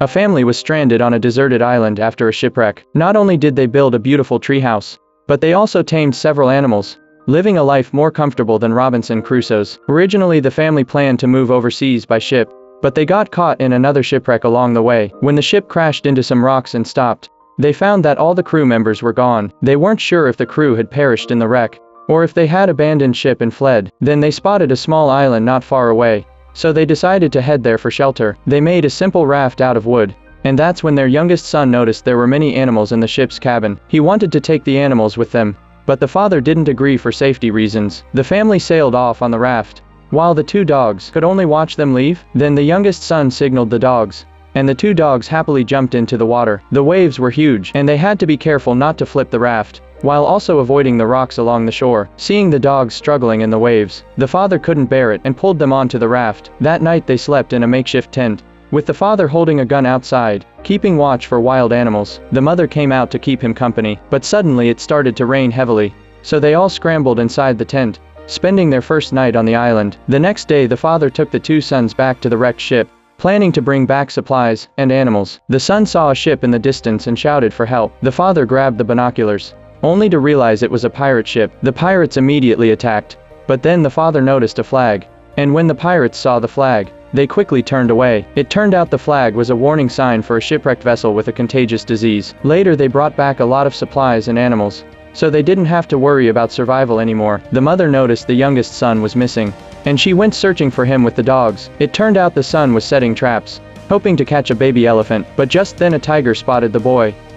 A family was stranded on a deserted island after a shipwreck. Not only did they build a beautiful treehouse, but they also tamed several animals, living a life more comfortable than Robinson Crusoe's. Originally, the family planned to move overseas by ship, but they got caught in another shipwreck along the way. When the ship crashed into some rocks and stopped, they found that all the crew members were gone. They weren't sure if the crew had perished in the wreck, or if they had abandoned ship and fled. Then they spotted a small island not far away, so they decided to head there for shelter. They made a simple raft out of wood, and that's when their youngest son noticed there were many animals in the ship's cabin. He wanted to take the animals with them, but the father didn't agree for safety reasons. The family sailed off on the raft, while the two dogs could only watch them leave. Then the youngest son signaled the dogs, and the two dogs happily jumped into the water. The waves were huge, and they had to be careful not to flip the raft, while also avoiding the rocks along the shore. Seeing the dogs struggling in the waves, the father couldn't bear it and pulled them onto the raft. That night they slept in a makeshift tent, with the father holding a gun outside, keeping watch for wild animals. The mother came out to keep him company, but suddenly it started to rain heavily, so they all scrambled inside the tent, spending their first night on the island. The next day the father took the two sons back to the wrecked ship, planning to bring back supplies and animals. The son saw a ship in the distance and shouted for help. The father grabbed the binoculars, only to realize it was a pirate ship. The pirates immediately attacked, but then the father noticed a flag, and when the pirates saw the flag, they quickly turned away. It turned out the flag was a warning sign for a shipwrecked vessel with a contagious disease. Later they brought back a lot of supplies and animals, so they didn't have to worry about survival anymore. The mother noticed the youngest son was missing, and she went searching for him with the dogs. It turned out the son was setting traps, hoping to catch a baby elephant, but just then a tiger spotted the boy,